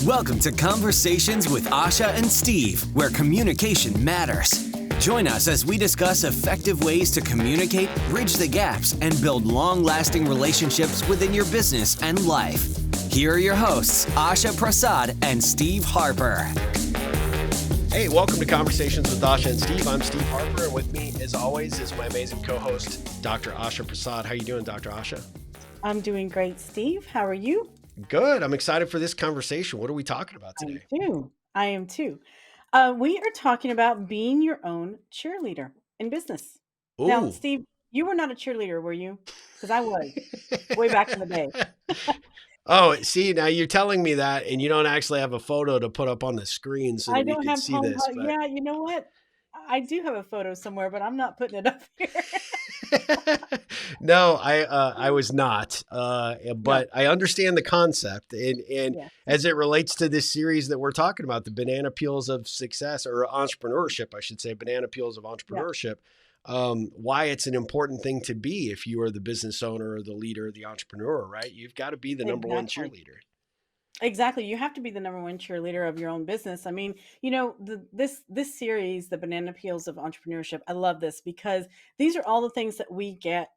Welcome to Conversations with Asha and Steve, where communication matters. Join us as we discuss effective ways to communicate, bridge the gaps, and build long-lasting relationships within your business and life. Here are your hosts, Asha Prasad and Steve Harper. Hey, welcome to Conversations with Asha and Steve. I'm Steve Harper, and with me, as always, is my amazing co-host, Dr. Asha Prasad. How are you doing, Dr. Asha? I'm doing great, Steve. How are you? Good. I'm excited for this conversation. What are we talking about today? I am too. We are talking about being your own cheerleader in business. Now, Ooh. Steve, you were not a cheerleader, were you? Because I was way back in the day. Oh, see, now you're telling me that, and you don't actually have a photo to put up on the screen so that I we don't could have see time. this, but Yeah, you know what? I do have a photo somewhere, but I'm not putting it up here. no, I was not, No, but I understand the concept, and yeah, as it relates to this series that we're talking about, the Banana Peels of Success or Entrepreneurship, I should say, Banana Peels of yeah, Entrepreneurship. Why it's an important thing to be if you are the business owner or the leader, the entrepreneur, right? You've got to be the number one exactly. cheerleader. Exactly. You have to be the number one cheerleader of your own business. I mean, you know, this series, the Banana Peels of Entrepreneurship, I love this because these are all the things that we get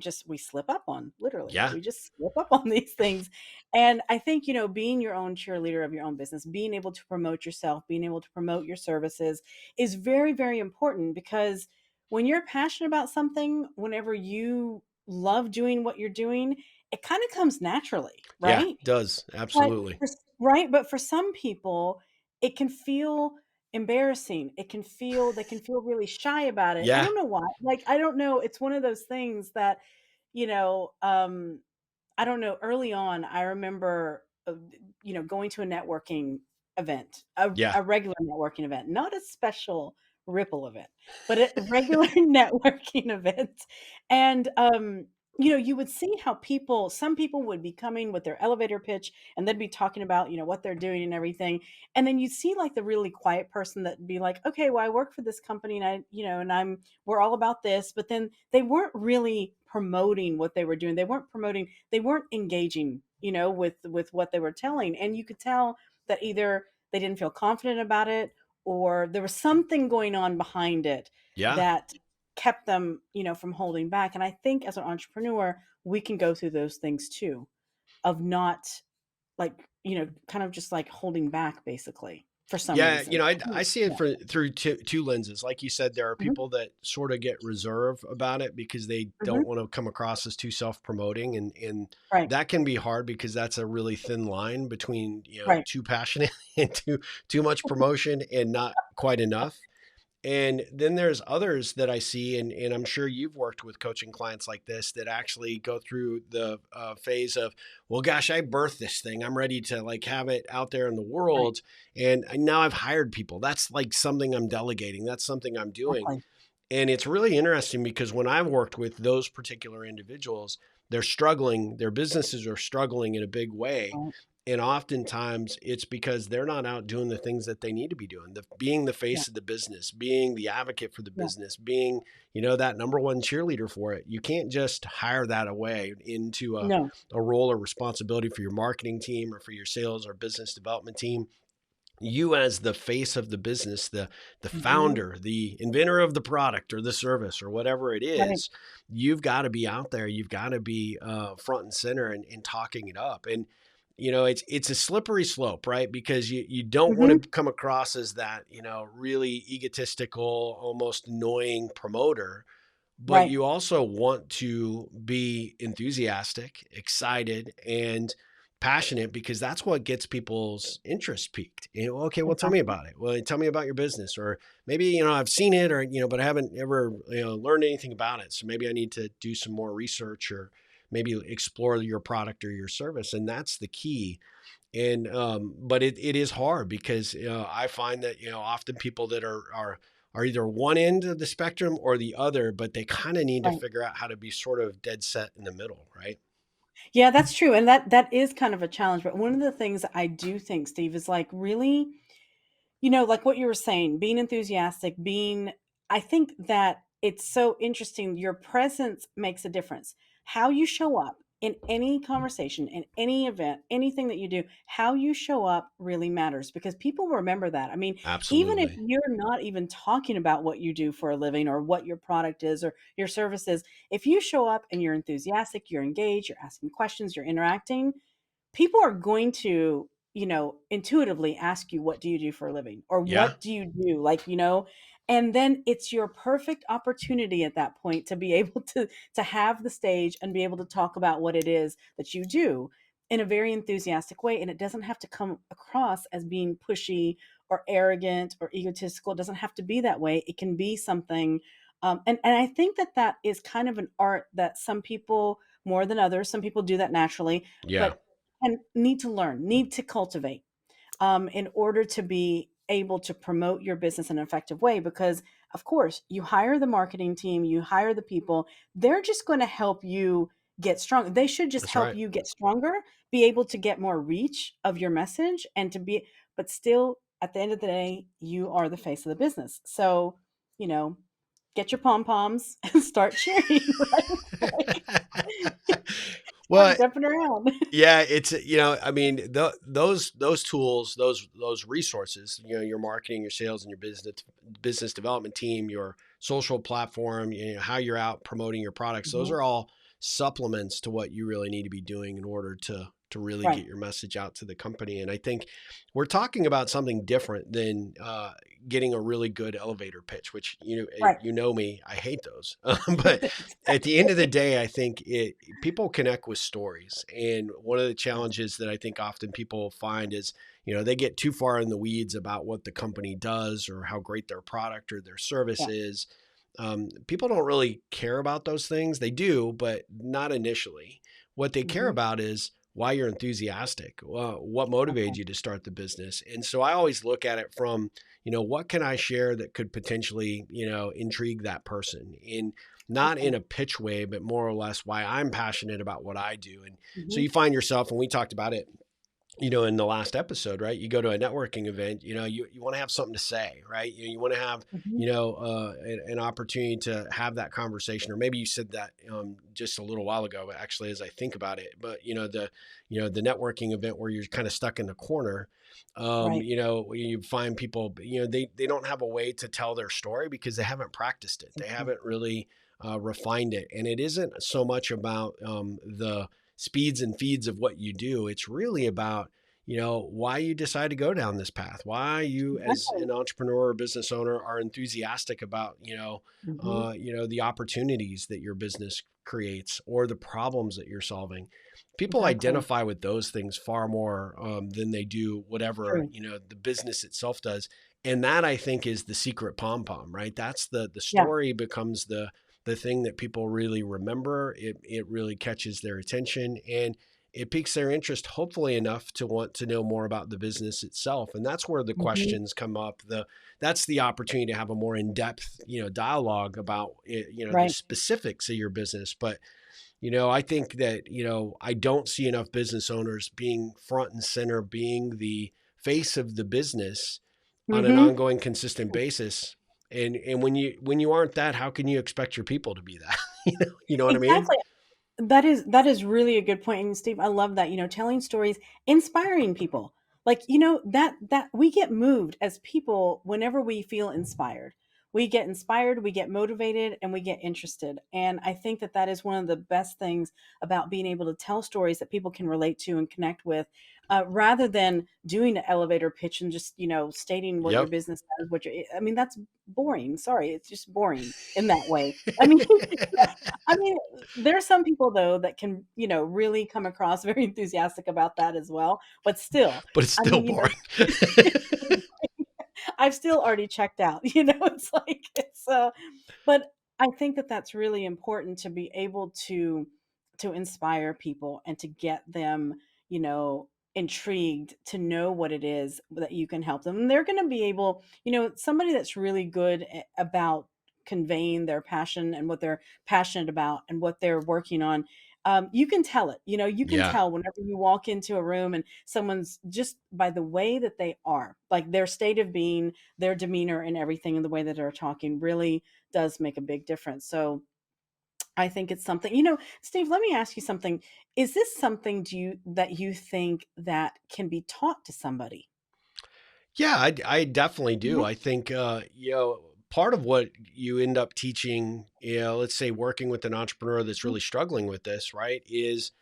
just we slip up on, literally. Yeah, We just slip up on these things. And I think, you know, being your own cheerleader of your own business, being able to promote yourself, being able to promote your services is very, very important because when you're passionate about something, whenever you love doing what you're doing, it kind of comes naturally, yeah, right? does But absolutely. right, but for some people, it can feel embarrassing. They can feel really shy about it. I Yeah, don't know why. Like, I don't know. It's one of those things that, you know, I don't know. Early on, I remember, going to a networking event, yeah, a regular networking event, not a special Ripple event, but a regular networking event. And, you would see how some people would be coming with their elevator pitch and they'd be talking about, what they're doing and everything. And then you see like the really quiet person that'd be like, okay, well, I work for this company and we're all about this. But then they weren't really promoting what they were doing. They weren't engaging, with what they were telling. And you could tell that either they didn't feel confident about it or there was something going on behind it yeah. that kept them, from holding back. And I think as an entrepreneur, we can go through those things too, of not like, kind of just like holding back basically for some Yeah, reason. I see it Yeah. through two lenses. Like you said, there are Hmm. people that sort of get reserved about it because they don't Hmm. want to come across as too self-promoting, and Right. that can be hard because that's a really thin line between, Right. too passionate and too much promotion and not quite enough. And then there's others that I see, and I'm sure you've worked with coaching clients like this that actually go through the phase of, well, gosh, I birthed this thing. I'm ready to like have it out there in the Right. world. And now I've hired people. That's like something I'm delegating. That's something I'm doing. Exactly. And it's really interesting because when I've worked with those particular individuals, they're struggling, their businesses are struggling in a big way. Right. And oftentimes it's because they're not out doing the things that they need to be doing, being the Yeah. face of the business, being the advocate for the Yeah. business, being, that number one cheerleader for it. You can't just hire that away into No. a role or responsibility for your marketing team or for your sales or business development team. You as the face of the business, the Hmm. founder, the inventor of the product or the service or whatever it Right. is, you've got to be out there. You've got to be front and center and talking it up. And it's a slippery slope, right? Because you don't want Hmm. to come across as that really egotistical, almost annoying promoter. But Right. you also want to be enthusiastic, excited, and passionate because that's what gets people's interest peaked. Okay, well, tell me Exactly. about it. Well, tell me about your business, or maybe I've seen it, or but I haven't ever learned anything about it. So maybe I need to do some more research, or maybe explore your product or your service, and that's the key. And but it is hard because I find that often people that are either one end of the spectrum or the other, but they kind of need to Right. figure out how to be sort of dead set in the middle, right? Yeah, that's true. And that is kind of a challenge. But one of the things I do think, Steve, is like really, like what you were saying, being enthusiastic, I think that it's so interesting. Your presence makes a difference. How you show up in any conversation, in any event, anything that you do, how you show up really matters because people remember that. I mean, even if Absolutely. you're not even talking about what you do for a living or what your product is or your service is, if you show up and you're enthusiastic, you're engaged, you're asking questions, you're interacting, people are going to, intuitively ask you, what do you do for a living? Or Yeah, what do you do? And then it's your perfect opportunity at that point to be able to have the stage and be able to talk about what it is that you do in a very enthusiastic way. And it doesn't have to come across as being pushy or arrogant or egotistical. It doesn't have to be that way. It can be something. And I think that that is kind of an art that some people more than others, some people do that naturally, yeah, but and need to learn, need to cultivate in order to be able to promote your business in an effective way. Because, of course, you hire the marketing team, you hire the people, they're just going to help you get strong. They should just that's help right. you get stronger, be able to get more reach of your message, and to be, but still, at the end of the day, you are the face of the business. So, you know, get your pom poms and start cheering, right? Like, Well, start jumping around. yeah, it's I mean, those tools, those resources, your marketing, your sales, and your business development team, your social platform, how you're out promoting your products. Those Mhm. are all supplements to what you really need to be doing in order to really Right, get your message out to the company. And I think we're talking about something different than getting a really good elevator pitch, which right. you know me, I hate those. But at the end of the day, I think people connect with stories. And one of the Yes. challenges that I think often people find is, they get too far in the weeds about what the company does or how great their product or their service Yeah. is. People don't really care about those things. They do, but not initially. What they care Mhm. about is why you're enthusiastic, what motivated Okay. you to start the business. And so I always look at it from, what can I share that could potentially, intrigue that person? And not in Okay. a pitch way, but more or less why I'm passionate about what I do. And so Mhm. you find yourself, and we talked about it, in the last episode, right? You go to a networking event, you want to have something to say, right? You want to have, Mhm. an opportunity to have that conversation, or maybe you said that just a little while ago, but actually, as I think about it, but the networking event where you're kind of stuck in the corner, Right. you find people, they don't have a way to tell their story because they haven't practiced it. They Exactly. haven't really refined it. And it isn't so much about the speeds and feeds of what you do. It's really about, why you decide to go down this path, why you as Exactly. an entrepreneur or business owner are enthusiastic about, Mhm. the opportunities that your business creates or the problems that you're solving. People Exactly. identify with those things far more than they do whatever, True. the business itself does. And that, I think, is the secret pom pom, right? That's the Yeah. story becomes the thing that people really remember. It really catches their attention and it piques their interest, hopefully enough to want to know more about the business itself. And that's where the Mhm. questions come up. That's the opportunity to have a more in-depth, dialogue about it, the Right. specifics of your business. But I think that, I don't see enough business owners being front and center, being the face of the business on an Mhm. ongoing, consistent basis. And when you aren't that, how can you expect your people to be that? You know what I mean? Exactly. That is really a good point, and Steve, I love that, telling stories, inspiring people. Like, that we get moved as people whenever we feel inspired. We get inspired, we get motivated, and we get interested. And I think that that is one of the best things about being able to tell stories that people can relate to and connect with, rather than doing an elevator pitch and just, stating what your Yep. business does, I mean, that's boring. Sorry, it's just boring in that way. I mean, I mean, there are some people though that can, really come across very enthusiastic about that as well. But still, But it's I still mean, boring. I've still already checked out, it's like but I think that that's really important to be able to inspire people and to get them, you know, intrigued to know what it is that you can help them. And they're going to be able, somebody that's really good about conveying their passion and what they're passionate about and what they're working on. You can tell it, you can Yeah. tell whenever you walk into a room and someone's just by the way that they are, like their state of being, their demeanor and everything and the way that they're talking really does make a big difference. So I think it's something, Steve, let me ask you something. Is this something that you think that can be taught to somebody? Yeah, I definitely do. Mhm. I think, part of what you end up teaching, let's say working with an entrepreneur that's Mhm. really struggling with this, right, is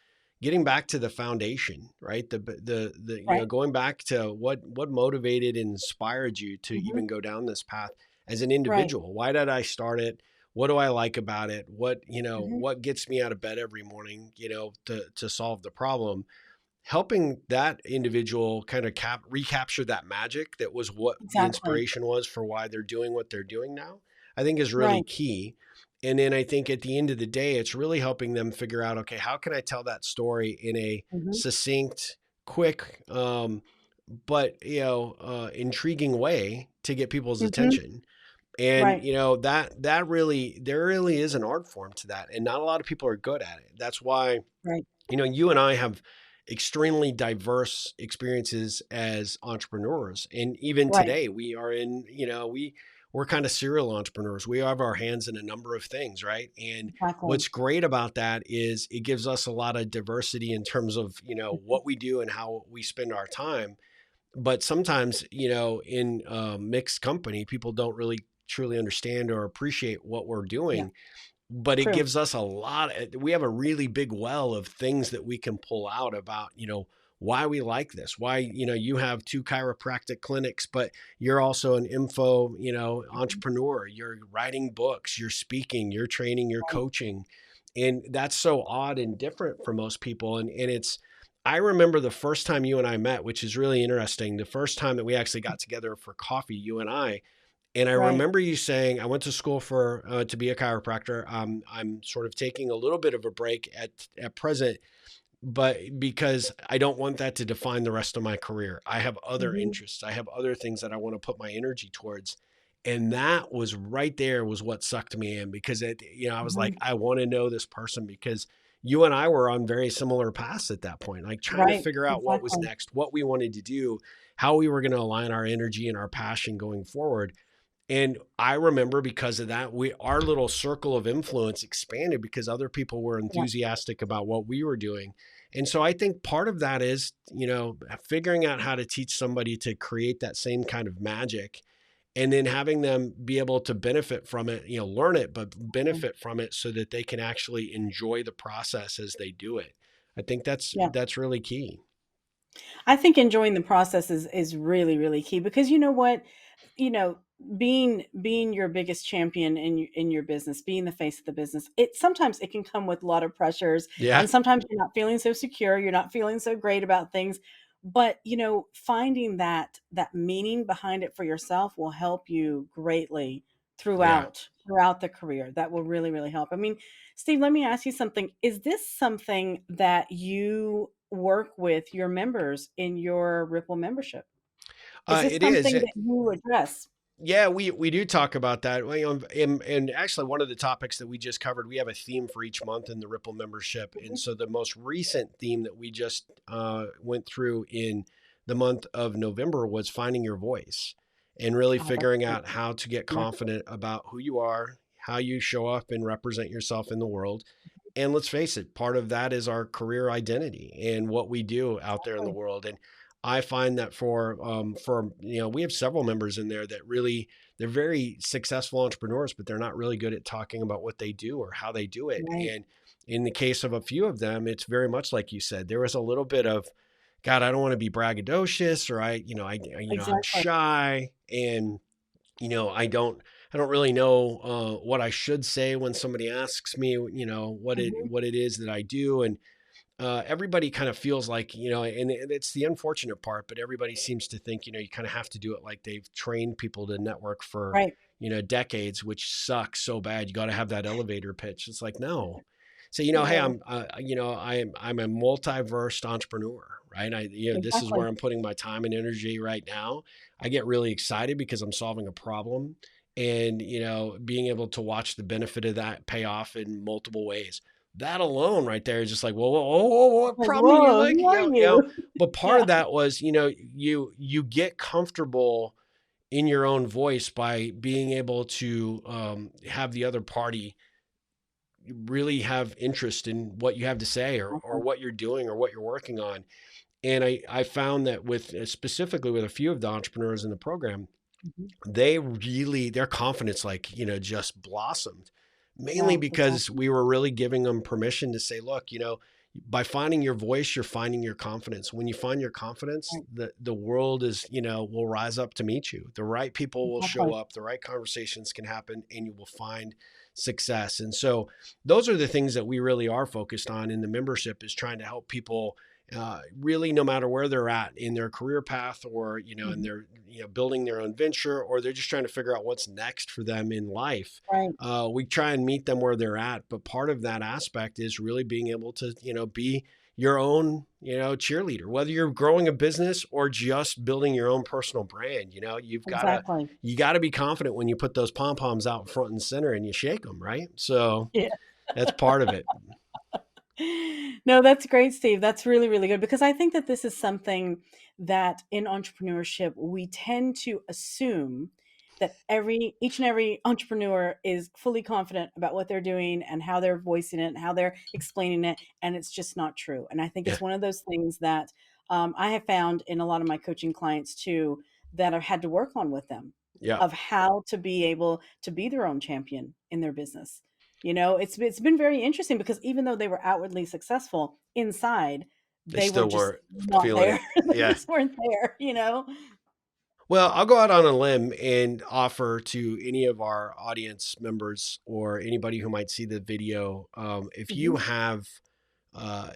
getting back to the foundation, right? Right. Going back to what motivated and inspired you to Mhm. even go down this path as an Right. individual. Why did I start it? What do I like about it? Mhm. What gets me out of bed every morning, to solve the problem, helping that individual kind of recapture that magic that was what the Exactly. inspiration was for why they're doing what they're doing now, I think is really Right. key. And then I think at the end of the day, it's really helping them figure out, okay, how can I tell that story in a Mhm. succinct, quick, but intriguing way to get people's Mhm. attention. And Right. that really, there really is an art form to that, and not a lot of people are good at it. That's why Right. you and I have extremely diverse experiences as entrepreneurs. And even Right. today, we are in, we're kind of serial entrepreneurs. We have our hands in a number of things, right? And Exactly. what's great about that is it gives us a lot of diversity in terms of, Mhm. what we do and how we spend our time. But sometimes, in mixed company, people don't really truly understand or appreciate what we're Yeah. doing, but it True. gives us a lot. We have a really big well of things that we can pull out about, why we like this, why, you have two chiropractic clinics, but you're also an info, Mhm. entrepreneur. You're writing books, you're speaking, you're training, you're Right. coaching. And that's so odd and different for most people. And I remember the first time you and I met, which is really interesting. The first time that we actually got together for coffee, you and I Right. remember you saying, I went to school for to be a chiropractor. I'm sort of taking a little bit of a break at present, but because I don't want that to define the rest of my career. I have other Mhm. interests. I have other things that I want to put my energy towards. And that was right there was what sucked me in, because I was like, Mhm. I want to know this person, because you and I were on very similar paths at that point, like trying to Right. figure out what was Exactly. next, what we wanted to do, how we were going to align our energy and our passion going forward. And I remember because of that, our little circle of influence expanded because other people were Yeah. enthusiastic about what we were doing. And so I think part of that is, figuring out how to teach somebody to create that same kind of magic, and then having them be able to benefit from it, learn it, but Mm. benefit from it so that they can actually enjoy the process as they do it. I think Yeah. that's really key. I think enjoying the process is really, really key, because you know what? You know, being your biggest champion in your business, being the face of the business, sometimes it can come with a lot of pressures, Yeah. and sometimes you're not feeling so secure, you're not feeling so great about things. But, finding that meaning behind it for yourself will help you greatly Yeah. throughout the career. That will really, really help. I mean, Steve, let me ask you something. Is this something that you work with your members in your Ripple membership? Is this It is. something that you address? Yeah, we do talk about that. Well, and actually, one of the topics that we just covered, we have a theme for each month in the Ripple membership. And Mhm. so the most recent theme that we just went through in the month of November was finding your voice, and really Oh, that's figuring great. out how to get Yeah, confident about who you are, how you show up and represent yourself in the world. And let's face it, part of that is our career identity and what we do out there in the exactly. world. And I find that for we have several members in there that really, they're very successful entrepreneurs, but they're not really good at talking about what they do or how they do it. Right. And in the case of a few of them, it's very much like you said. There was a little bit of, God, I don't want to be braggadocious, or I'm Exactly. shy, and I don't really know what I should say when somebody asks me, Mhm. what it is that I do. And everybody kind of feels like, and it's the unfortunate part, but everybody seems to think, you kind of have to do it like they've trained people to network for, Right. decades, which sucks so bad. You got to have that elevator pitch. It's like, no. So, hey, No. I'm a multi-versed entrepreneur, right? This is where Exactly. I'm putting my time and energy right now. I get really excited because I'm solving a problem, and, being able to watch the benefit of that pay off in multiple ways. That alone right there is just like, whoa, whoa, whoa, whoa, what Like, problem do you "Whoa, like? who are you?" But part Yeah. of that was, you get comfortable in your own voice by being able to have the other party really have interest in what you have to say or what you're doing or what you're working on. And I found that specifically with a few of the entrepreneurs in the program, Mhm. their confidence, just blossomed, mainly Yeah, because exactly. we were really giving them permission to say, look, by finding your voice, you're finding your confidence. When you find your confidence, Right. the world will rise up to meet you. The right people will show Exactly. up, the right conversations can happen, and you will find success. And so those are the things that we really are focused on in the membership, is trying to help people really, no matter where they're at in their career path, or and Mhm. they're building their own venture, or they're just trying to figure out what's next for them in life. Right. We try and meet them where they're at, but part of that aspect is really being able to be your own cheerleader, whether you're growing a business or just building your own personal brand. Exactly. You got to be confident when you put those pom poms out front and center and you shake them, right? So Yeah. that's part of it. No, that's great, Steve. That's really, really good, because I think that this is something that in entrepreneurship we tend to assume that each and every entrepreneur is fully confident about what they're doing and how they're voicing it and how they're explaining it, and it's just not true. And I think Yeah. it's one of those things that I have found in a lot of my coaching clients too, that I've had to work on with them, Yeah. of how to be able to be their own champion in their business. It's been very interesting, because even though they were outwardly successful, inside They they were still just weren't not feeling there. it. They Yeah. just weren't there. Well, I'll go out on a limb and offer to any of our audience members or anybody who might see the video, if you Mhm. have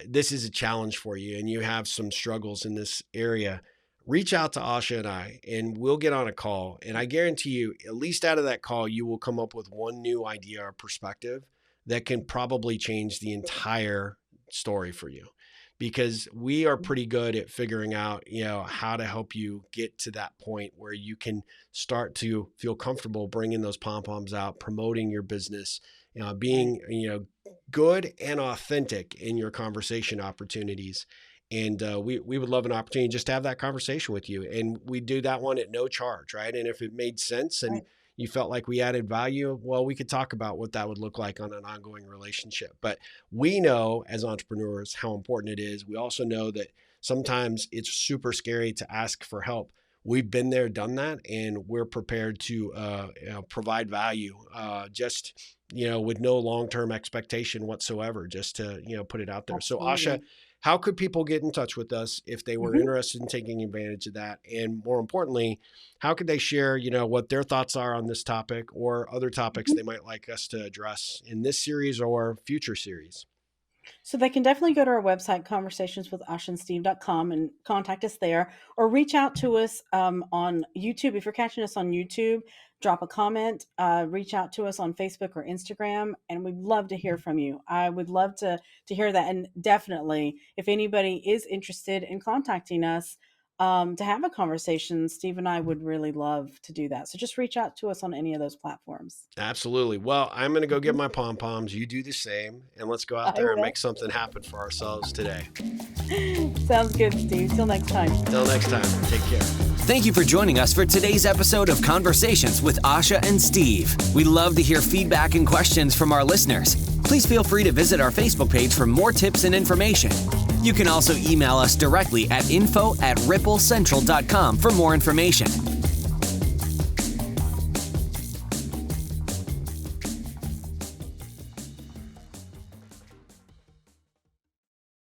this is a challenge for you and you have some struggles in this area, reach out to Asha and I, and we'll get on a call. And I guarantee you, at least out of that call, you will come up with one new idea or perspective that can probably change the entire story for you. Because we are pretty good at figuring out, how to help you get to that point where you can start to feel comfortable bringing those pom poms out, promoting your business, Right. being, good and authentic in your conversation opportunities. And we would love an opportunity just to have that conversation with you. And we do that one at no charge, right? And if it made sense and Right. you felt like we added value, well, we could talk about what that would look like on an ongoing relationship. But we know as entrepreneurs how important it is. We also know that sometimes it's super scary to ask for help. We've been there, done that, and we're prepared to provide value, just with no long-term expectation whatsoever, just to put it out there. So, Asha, Absolutely. how could people get in touch with us if they were Mhm. interested in taking advantage of that? And more importantly, how could they share, what their thoughts are on this topic or other topics Mhm. they might like us to address in this series or future series? So they can definitely go to our website, conversationswithashandsteve.com, and contact us there, or reach out to us on YouTube. If you're catching us on YouTube, drop a comment, reach out to us on Facebook or Instagram, and we'd love to hear from you. I would love to hear that. And definitely, if anybody is interested in contacting us to have a conversation, Steve and I would really love to do that. So just reach out to us on any of those platforms. Absolutely. Well, I'm going to go get Mhm. my pom poms. You do the same, and let's go out I there and will. make something happen for ourselves today. Sounds good, Steve. Till next time. Till next time, take care. Thank you for joining us for today's episode of Conversations with Asha and Steve. We love to hear feedback and questions from our listeners. Please feel free to visit our Facebook page for more tips and information. You can also email us directly at info@ripplecentral.com for more information.